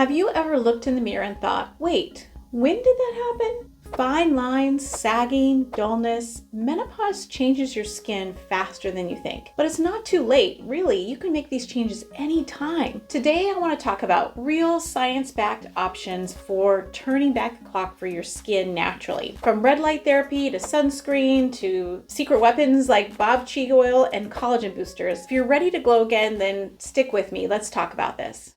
Have you ever looked in the mirror and thought, wait, when did that happen? Fine lines, sagging, dullness. Menopause changes your skin faster than you think. But it's not too late. Really, you can make these changes anytime. Today, I want to talk about real science-backed options for turning back the clock for your skin naturally. From red light therapy to sunscreen to secret weapons like Bob Cheek oil and collagen boosters. If you're ready to glow again, then stick with me. Let's talk about this.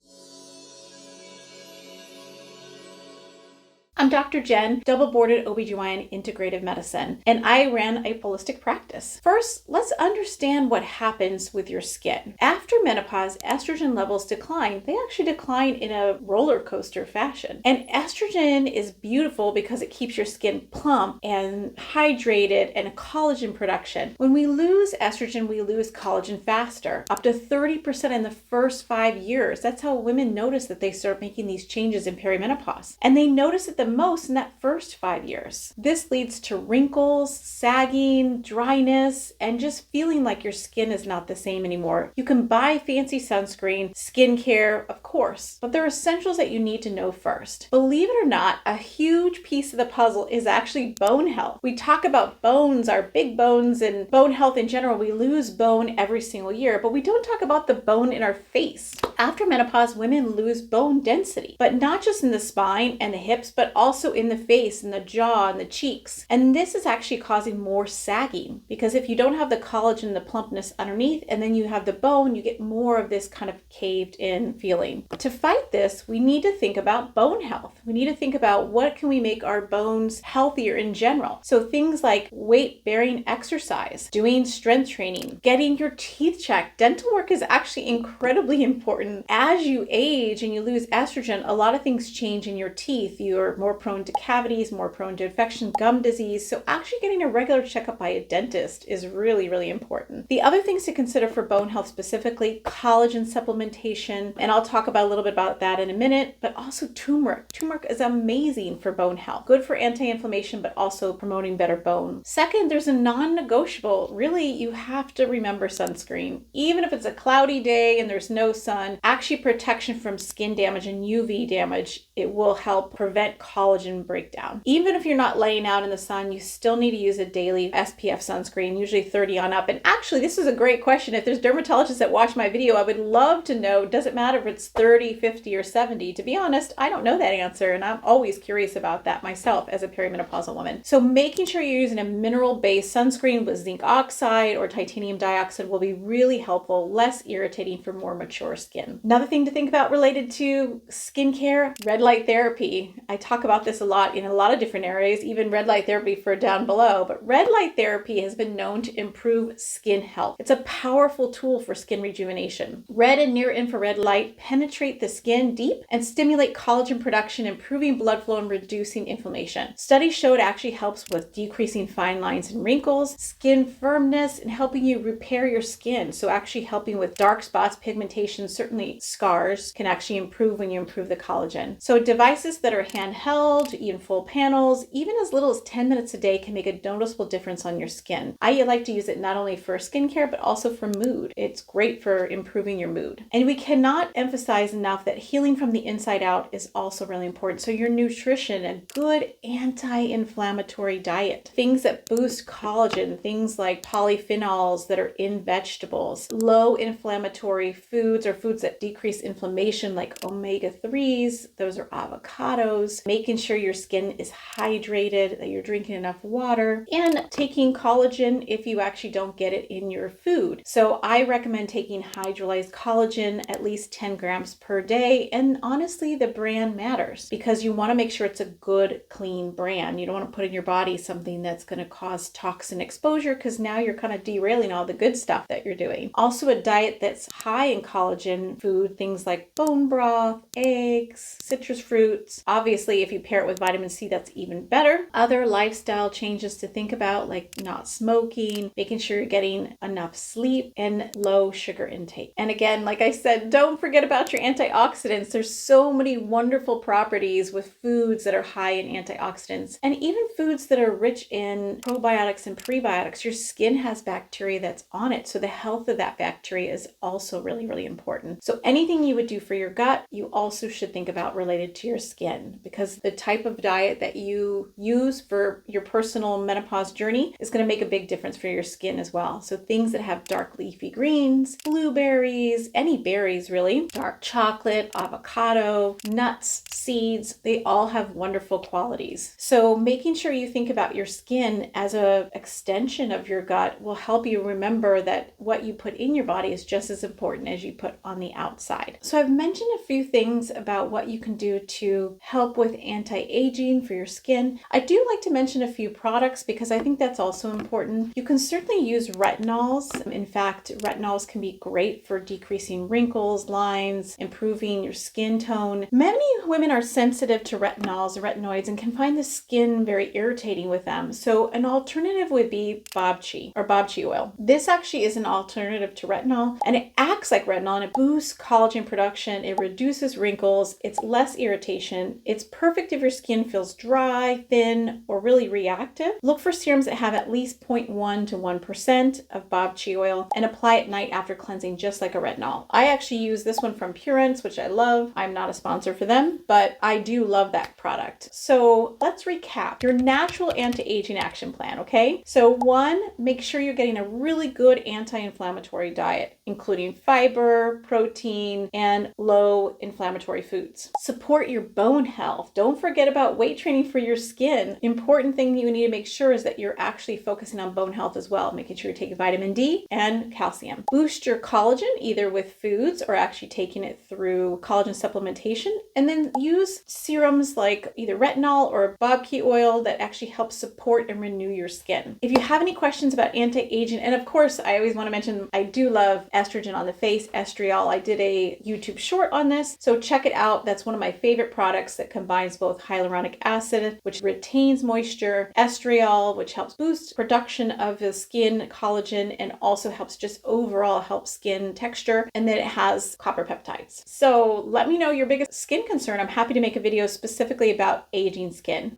I'm Dr. Jen, double-boarded OBGYN integrative medicine, and I ran a holistic practice. First, let's understand what happens with your skin. After menopause, estrogen levels decline. They actually decline in a roller coaster fashion. And estrogen is beautiful because it keeps your skin plump and hydrated and collagen production. When we lose estrogen, we lose collagen faster, up to 30% in the first 5 years. That's how women notice that they start making these changes in perimenopause. And they notice it the most in that first 5 years. This leads to wrinkles, sagging, dryness, and just feeling like your skin is not the same anymore. You can buy fancy sunscreen, skincare, of course, but there are essentials that you need to know first. Believe it or not, a huge piece of the puzzle is actually bone health. We talk about bones, our big bones, and bone health in general. We lose bone every single year, but we don't talk about the bone in our face. After menopause, women lose bone density, but not just in the spine and the hips, but also in the face and the jaw and the cheeks. And this is actually causing more sagging because if you don't have the collagen, the plumpness underneath, and then you have the bone, you get more of this kind of caved in feeling. To fight this, we need to think about bone health. We need to think about what can we make our bones healthier in general. So things like weight-bearing exercise, doing strength training, getting your teeth checked. Dental work is actually incredibly important. As you age and you lose estrogen, a lot of things change in your teeth. You're more prone to cavities, more prone to infection, gum disease. So actually getting a regular checkup by a dentist is really, really important. The other things to consider for bone health specifically, collagen supplementation, and I'll talk about a little bit about that in a minute, but also turmeric. Turmeric is amazing for bone health. Good for anti-inflammation, but also promoting better bone. Second, there's a non-negotiable. Really, you have to remember sunscreen. Even if it's a cloudy day and there's no sun, actually protection from skin damage and UV damage, it will help prevent collagen breakdown. Even if you're not laying out in the sun, you still need to use a daily SPF sunscreen, usually 30 on up. And actually, this is a great question. If there's dermatologists that watch my video, I would love to know, does it matter if it's 30, 50, or 70? To be honest, I don't know that answer, and I'm always curious about that myself as a perimenopausal woman. So making sure you're using a mineral-based sunscreen with zinc oxide or titanium dioxide will be really helpful, less irritating for more mature skin. Another thing to think about related to skincare, red light therapy. I talk about this a lot in a lot of different areas, even red light therapy for down below, but red light therapy has been known to improve skin health. It's a powerful tool for skin rejuvenation. Red and near infrared light penetrate the skin deep and stimulate collagen production, improving blood flow and reducing inflammation. Studies show it actually helps with decreasing fine lines and wrinkles, skin firmness, and helping you repair your skin. So actually helping with dark spots, pigmentation, certainly scars can actually improve when you improve the collagen. So devices that are handheld, even full panels, even as little as 10 minutes a day can make a noticeable difference on your skin. I like to use it not only for skincare, but also for mood. It's great for improving your mood. And we cannot emphasize enough that healing from the inside out is also really important. So your nutrition, a good anti-inflammatory diet, things that boost collagen, things like polyphenols that are in vegetables, low inflammatory foods or foods that decrease inflammation like omega-3s, those are avocados, making sure your skin is hydrated, that you're drinking enough water, and taking collagen if you actually don't get it in your food. So I recommend taking hydrolyzed collagen at least 10 grams per day. And honestly, the brand matters because you want to make sure it's a good, clean brand. You don't want to put in your body something that's going to cause toxin exposure because now you're kind of derailing all the good stuff that you're doing. Also, a diet that's high in collagen food, things like bone broth, eggs, citrus fruits. Obviously, if you pair it with vitamin C, that's even better. Other lifestyle changes to think about, like not smoking, making sure you're getting enough sleep, and low sugar intake. And again, like I said, don't forget about your antioxidants. There's so many wonderful properties with foods that are high in antioxidants, and even foods that are rich in probiotics and prebiotics. Your skin has bacteria that's on it, so the health of that bacteria is also really, really important. So anything you would do for your gut, you also should think about related to your skin, because the type of diet that you use for your personal menopause journey is going to make a big difference for your skin as well. So things that have dark leafy greens, blueberries, any berries really, dark chocolate, avocado, nuts, seeds, they all have wonderful qualities. So making sure you think about your skin as an extension of your gut will help you remember that what you put in your body is just as important as you put on the outside. So I've mentioned a few things about what you can do to help with anti-aging for your skin. I do like to mention a few products because I think that's also important. You can certainly use retinols. In fact, retinols can be great for decreasing wrinkles, lines, improving your skin tone. Many women are sensitive to retinols, retinoids, and can find the skin very irritating with them. So an alternative would be bobchi or bobchi oil. This actually is an alternative to retinol, and it acts like retinol, and it boosts collagen production. It reduces wrinkles. It's less irritation. It's perfect if your skin feels dry, thin, or really reactive. Look for serums that have at least 0.1 to 1% of bobchi oil and apply at night after cleansing, just like a retinol. I actually use this one from Perimenopause, which I love. I'm not a sponsor for them, but I do love that product. So let's recap your natural anti-aging action plan, okay? So 1, make sure you're getting a really good anti-inflammatory diet, including fiber, protein, and low inflammatory foods. Support your bone health. Don't forget about weight training for your skin. Important thing you need to make sure is that you're actually focusing on bone health as well, making sure you take vitamin D and calcium. Boost your collagen either with foods or actually taking it through collagen supplementation, and then use serums like either retinol or bobchi oil that actually help support and renew your skin. If you have any questions about anti-aging, and of course, I always want to mention I do love estrogen on the face, estriol. I did a YouTube short on this, so check it out. That's one of my favorite products that combines both hyaluronic acid, which retains moisture, estriol, which helps boost production of the skin collagen and also helps just overall help skin texture, and then it has copper peptides. So let me know your biggest skin concern. I'm happy to make a video specifically about aging skin.